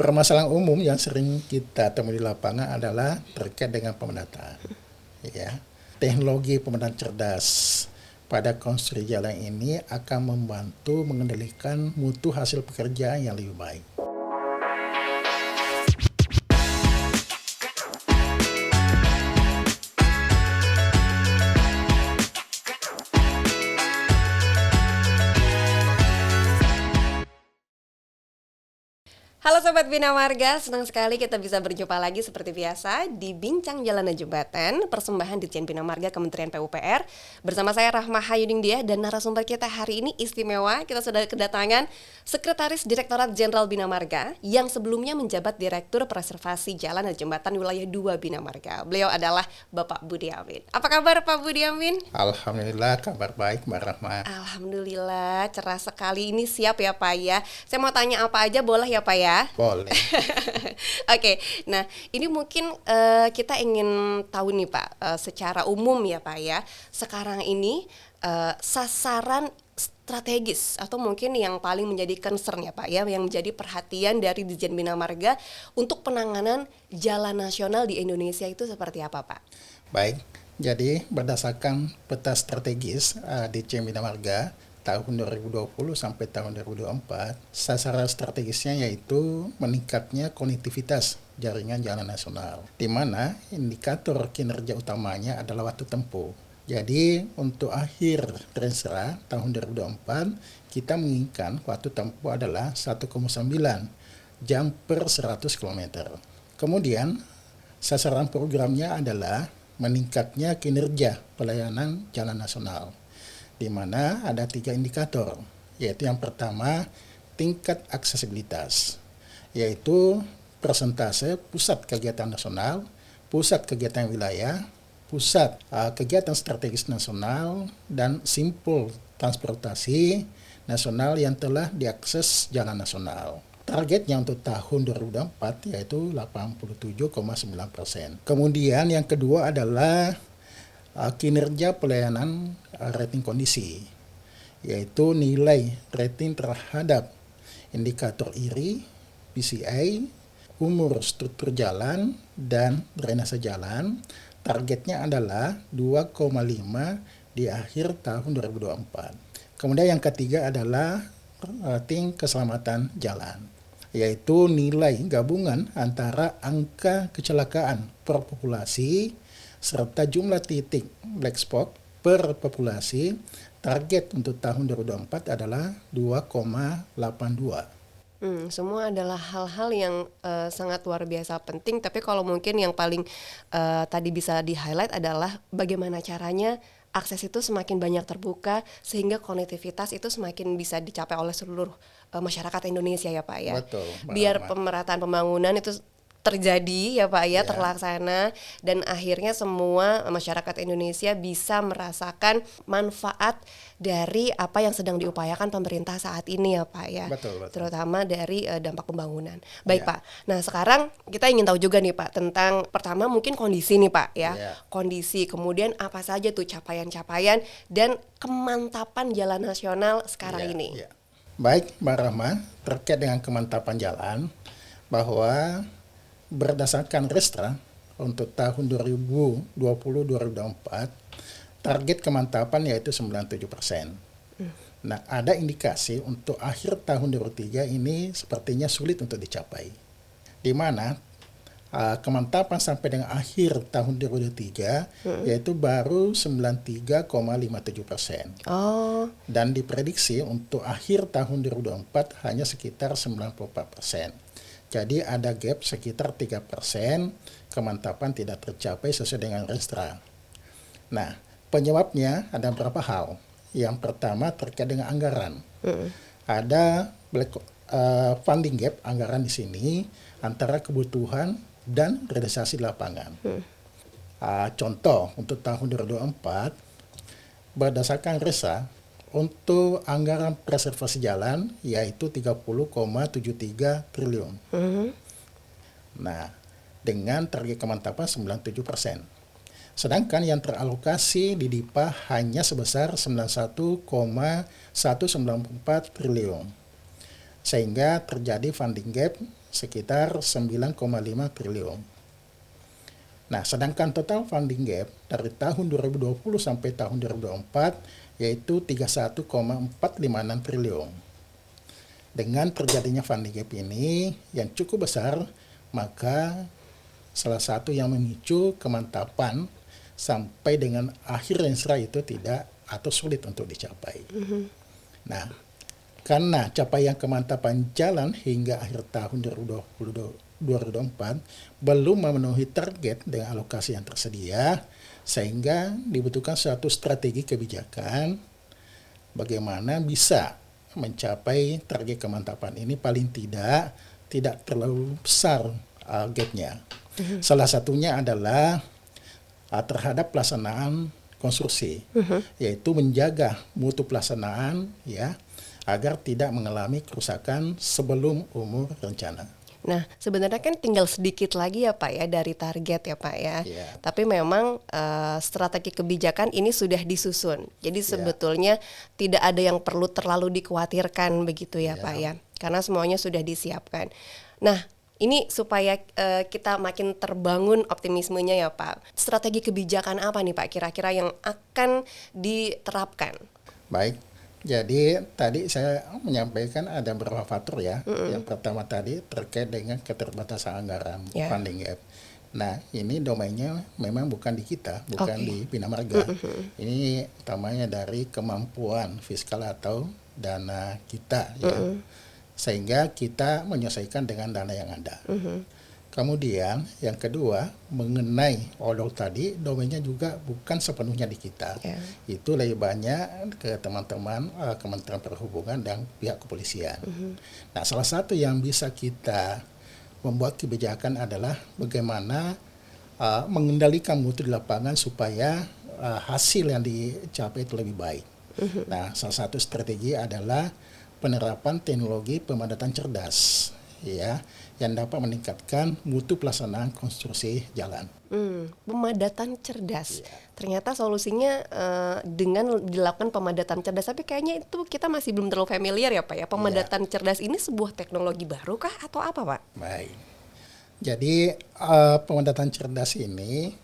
Permasalahan umum yang sering kita temui di lapangan adalah terkait dengan pemenataan. Ya, teknologi pemetaan cerdas pada konstruksi jalan ini akan membantu mengendalikan mutu hasil pekerjaan yang lebih baik. Halo Sobat Bina Marga, senang sekali kita bisa berjumpa lagi seperti biasa di Bincang Jalan dan Jembatan, persembahan Ditjen Bina Marga Kementerian PUPR. Bersama saya Rahma Hayudingdia dan narasumber kita hari ini istimewa. Kita sudah kedatangan Sekretaris Direktorat Jenderal Bina Marga yang sebelumnya menjabat Direktur Preservasi Jalan dan Jembatan Wilayah 2 Bina Marga. Beliau adalah Bapak Budi Amin. Apa kabar Pak Budi Amin? Alhamdulillah, kabar baik Mbak Rahma. Alhamdulillah, cerah sekali. Ini siap ya Pak ya. Saya mau tanya apa aja boleh ya Pak ya? Boleh. Oke, nah ini mungkin kita ingin tahu nih Pak, secara umum ya Pak ya, sekarang ini sasaran strategis atau mungkin yang paling menjadi concern ya Pak ya, yang menjadi perhatian dari Ditjen Bina Marga untuk penanganan jalan nasional di Indonesia itu seperti apa Pak? Baik, jadi berdasarkan peta strategis Ditjen Bina Marga tahun 2020 sampai tahun 2024, sasaran strategisnya yaitu meningkatnya konektivitas jaringan jalan nasional, di mana indikator kinerja utamanya adalah waktu tempuh. Jadi untuk akhir Transra tahun 2024, kita menginginkan waktu tempuh adalah 1,9 jam per 100 km. Kemudian sasaran programnya adalah meningkatnya kinerja pelayanan jalan nasional, di mana ada 3 indikator, yaitu yang pertama tingkat aksesibilitas, yaitu persentase pusat kegiatan nasional, pusat kegiatan wilayah, pusat kegiatan strategis nasional, dan simpul transportasi nasional yang telah diakses jalan nasional. Targetnya untuk tahun 2024 yaitu 87,9%. Kemudian yang kedua adalah kinerja pelayanan rating kondisi, yaitu nilai rating terhadap indikator IRI, PCI, umur struktur jalan, dan drainase jalan. Targetnya adalah 2,5 di akhir tahun 2024. Kemudian yang ketiga adalah rating keselamatan jalan, yaitu nilai gabungan antara angka kecelakaan per populasi serta jumlah titik black spot per populasi. Target untuk tahun 2024 adalah 2,82. Semua adalah hal-hal yang sangat luar biasa penting, tapi kalau mungkin yang paling tadi bisa di-highlight adalah bagaimana caranya akses itu semakin banyak terbuka sehingga konektivitas itu semakin bisa dicapai oleh seluruh masyarakat Indonesia ya Pak ya. Betul, biar pemerataan pembangunan itu terjadi ya Pak ya, terlaksana, dan akhirnya semua masyarakat Indonesia bisa merasakan manfaat dari apa yang sedang diupayakan pemerintah saat ini ya Pak ya. Betul. Terutama dari dampak pembangunan. Baik Pak, nah sekarang kita ingin tahu juga nih Pak tentang pertama mungkin kondisi nih Pak ya. Kondisi, kemudian apa saja tuh capaian-capaian dan kemantapan jalan nasional sekarang ini. Baik Mbak Rahma, terkait dengan kemantapan jalan, bahwa berdasarkan Restra untuk tahun 2020-2024, target kemantapan yaitu 97%. Nah, ada indikasi untuk akhir tahun 2023 ini sepertinya sulit untuk dicapai, di mana kemantapan sampai dengan akhir tahun 2023 yaitu baru 93,57%. Dan diprediksi untuk akhir tahun 2024 hanya sekitar 94%. Jadi ada gap sekitar 3% kemantapan tidak tercapai sesuai dengan Restra. Nah, penyebabnya ada beberapa hal. Yang pertama terkait dengan anggaran. Ada funding gap anggaran di sini antara kebutuhan dan realisasi di lapangan. Contoh untuk tahun 2024 berdasarkan Resa, untuk anggaran preservasi jalan yaitu 30,73 triliun. Nah, dengan target kemantapan 97%. Sedangkan yang teralokasi di DIPA hanya sebesar 91,194 triliun. Sehingga terjadi funding gap sekitar 9,5 triliun. Nah, sedangkan total funding gap dari tahun 2020 sampai tahun 2024 yaitu 31,456 triliun. Dengan terjadinya funding gap ini yang cukup besar, maka salah satu yang memicu kemantapan sampai dengan akhir renstra itu tidak atau sulit untuk dicapai. Nah, karena capaian kemantapan jalan hingga akhir tahun 2024 belum memenuhi target dengan alokasi yang tersedia, sehingga dibutuhkan suatu strategi kebijakan bagaimana bisa mencapai target kemantapan ini paling tidak terlalu besar gapnya. Salah satunya adalah terhadap pelaksanaan konstruksi, yaitu menjaga mutu pelaksanaan ya agar tidak mengalami kerusakan sebelum umur rencana. Nah, sebenarnya kan tinggal sedikit lagi ya Pak ya dari target ya Pak ya. Yeah. Tapi memang strategi kebijakan ini sudah disusun. Jadi sebetulnya tidak ada yang perlu terlalu dikhawatirkan begitu ya Pak ya. Karena semuanya sudah disiapkan. Nah, ini supaya kita makin terbangun optimismenya ya Pak. Strategi kebijakan apa nih Pak kira-kira yang akan diterapkan? Baik. Jadi tadi saya menyampaikan ada beberapa faktor ya. Yang pertama tadi terkait dengan keterbatasan anggaran funding gap. Nah, ini domainnya memang bukan di kita, bukan di Bina Marga. Ini utamanya dari kemampuan fiskal atau dana kita ya. Sehingga kita menyelesaikan dengan dana yang ada. Kemudian yang kedua mengenai odol tadi domainnya juga bukan sepenuhnya di kita. Itu lebih banyak ke teman-teman Kementerian Perhubungan dan pihak kepolisian. Nah, salah satu yang bisa kita membuat kebijakan adalah bagaimana mengendalikan mutu di lapangan supaya hasil yang dicapai itu lebih baik. Nah, salah satu strategi adalah penerapan teknologi pemadatan cerdas ya yang dapat meningkatkan mutu pelaksanaan konstruksi jalan. Pemadatan cerdas. Ternyata solusinya dengan dilakukan pemadatan cerdas. Tapi kayaknya itu kita masih belum terlalu familiar ya Pak ya. Pemadatan cerdas ini sebuah teknologi baru kah atau apa Pak? Baik. Jadi pemadatan cerdas ini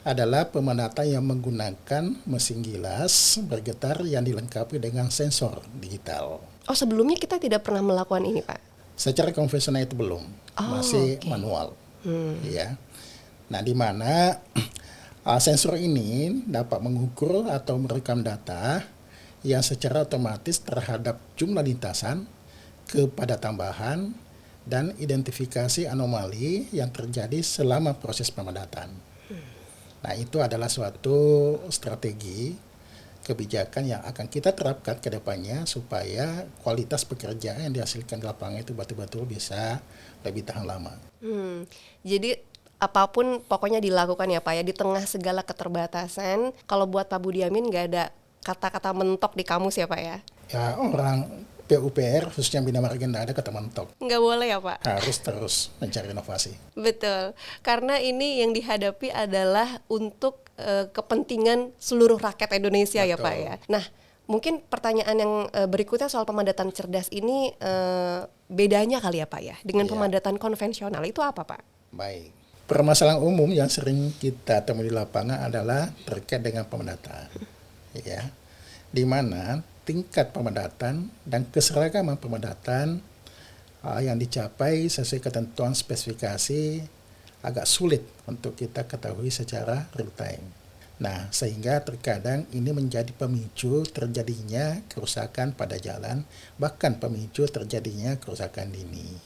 adalah pemadatan yang menggunakan mesin gilas bergetar yang dilengkapi dengan sensor digital. Oh, sebelumnya kita tidak pernah melakukan ini Pak? Secara konvensional itu belum, masih manual. Ya. Nah, di mana sensor ini dapat mengukur atau merekam data yang secara otomatis terhadap jumlah lintasan, kepadatan bahan, dan identifikasi anomali yang terjadi selama proses pemadatan. Nah, itu adalah suatu strategi kebijakan yang akan kita terapkan ke depannya supaya kualitas pekerjaan yang dihasilkan di lapangan itu betul-betul bisa lebih tahan lama. Jadi apapun pokoknya dilakukan ya Pak ya di tengah segala keterbatasan. Kalau buat Pak Budiamin nggak ada kata-kata mentok di kamus ya Pak ya? Ya, orang PUPR khususnya Bina Marga nggak ada kata mentok. Nggak boleh ya Pak? Harus terus mencari inovasi. Betul, karena ini yang dihadapi adalah untuk kepentingan seluruh rakyat Indonesia. Betul. Ya Pak ya. Nah, mungkin pertanyaan yang berikutnya soal pemadatan cerdas ini bedanya kali ya Pak ya dengan pemadatan konvensional itu apa Pak? Baik, permasalahan umum yang sering kita temui di lapangan adalah terkait dengan pemadatan, ya, di mana tingkat pemadatan dan keseragaman pemadatan yang dicapai sesuai ketentuan spesifikasi agak sulit untuk kita ketahui secara real time. Nah, sehingga terkadang ini menjadi pemicu terjadinya kerusakan pada jalan, bahkan pemicu terjadinya kerusakan dini,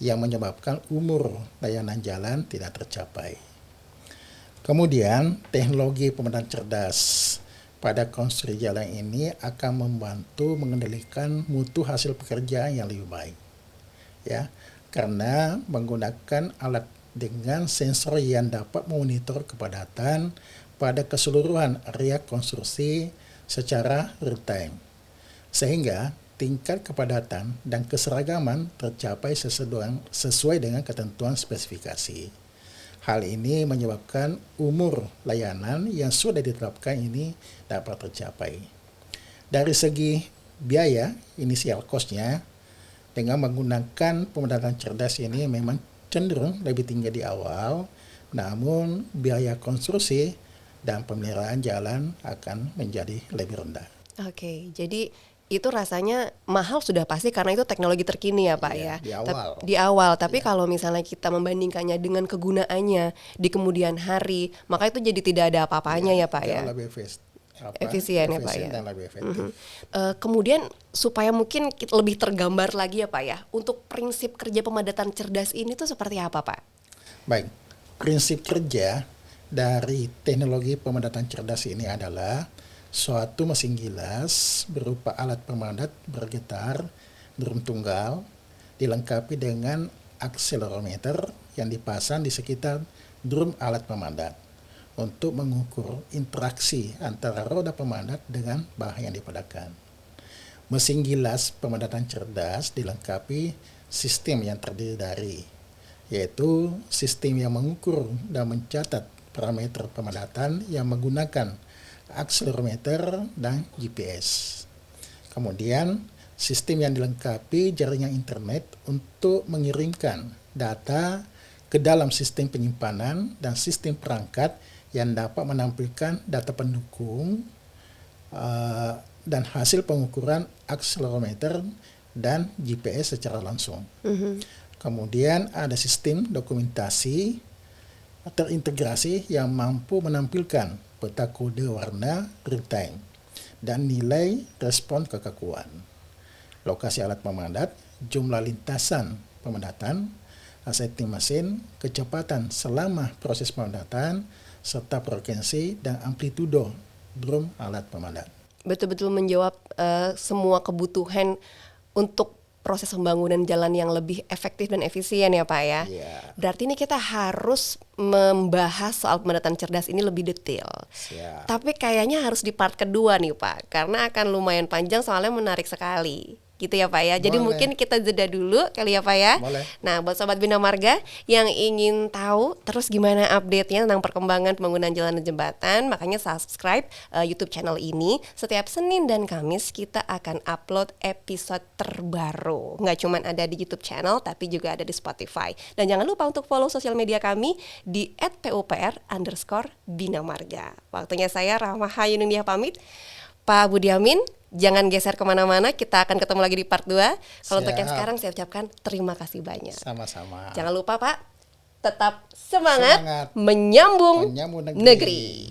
yang menyebabkan umur layanan jalan tidak tercapai. Kemudian, teknologi pemadatan cerdas pada konstruksi jalan ini akan membantu mengendalikan mutu hasil pekerjaan yang lebih baik. Ya, karena menggunakan alat dengan sensor yang dapat memonitor kepadatan pada keseluruhan area konstruksi secara real time. Sehingga tingkat kepadatan dan keseragaman tercapai sesuai dengan ketentuan spesifikasi. Hal ini menyebabkan umur layanan yang sudah ditetapkan ini dapat tercapai. Dari segi biaya, initial cost-nya, Dengan menggunakan pemadatan cerdas ini memang cenderung lebih tinggi di awal, namun biaya konstruksi dan pemeliharaan jalan akan menjadi lebih rendah. Oke, jadi itu rasanya mahal sudah pasti karena itu teknologi terkini ya Pak Iya, ya. di awal. Di awal, tapi kalau misalnya kita membandingkannya dengan kegunaannya di kemudian hari, maka itu jadi tidak ada apa-apanya ya Pak ya. Jauh lebih Efisien ya Pak ya. dan lebih efektif. Kemudian supaya mungkin lebih tergambar lagi ya Pak ya, untuk prinsip kerja pemadatan cerdas ini tuh seperti apa Pak? Baik, prinsip kerja dari teknologi pemadatan cerdas ini adalah suatu mesin gilas berupa alat pemadat bergetar drum tunggal dilengkapi dengan akselerometer yang dipasang di sekitar drum alat pemadat untuk mengukur interaksi antara roda pemadat dengan bahan yang dipadakan. Mesin gilas pemadatan cerdas dilengkapi sistem yang terdiri dari, yaitu sistem yang mengukur dan mencatat parameter pemadatan yang menggunakan akselerometer dan GPS. Kemudian, sistem yang dilengkapi jaringan internet untuk mengirimkan data ke dalam sistem penyimpanan dan sistem perangkat yang dapat menampilkan data pendukung dan hasil pengukuran akselerometer dan GPS secara langsung. Kemudian ada sistem dokumentasi terintegrasi yang mampu menampilkan peta kode warna real time dan nilai respon kekakuan, lokasi alat pemadat, jumlah lintasan pemadatan, setting mesin, kecepatan selama proses pemadatan, serta frekuensi dan amplitudo drum alat pemadat. Betul-betul menjawab semua kebutuhan untuk proses pembangunan jalan yang lebih efektif dan efisien ya Pak ya. Yeah. Berarti ini kita harus membahas soal pemadatan cerdas ini lebih detail. Siap. Tapi kayaknya harus di part kedua nih Pak, karena akan lumayan panjang soalnya menarik sekali. Gitu ya Pak ya. Jadi Boleh. mungkin kita jeda dulu kali ya Pak ya. Boleh. Nah, buat Sobat Bina Marga yang ingin tahu terus gimana update-nya tentang perkembangan pembangunan jalan dan jembatan, makanya subscribe YouTube channel ini. Setiap Senin dan Kamis kita akan upload episode terbaru. Nggak cuma ada di YouTube channel, tapi juga ada di Spotify. Dan jangan lupa untuk follow sosial media kami di @pupr_Bina Marga. Waktunya saya Rahma Hayuning pamit. Pak Budiamin, jangan geser kemana-mana, kita akan ketemu lagi di part 2. Kalau untuk yang sekarang saya ucapkan terima kasih banyak. Sama-sama. Jangan lupa Pak, tetap semangat, Semangat menyambung menyambung negeri.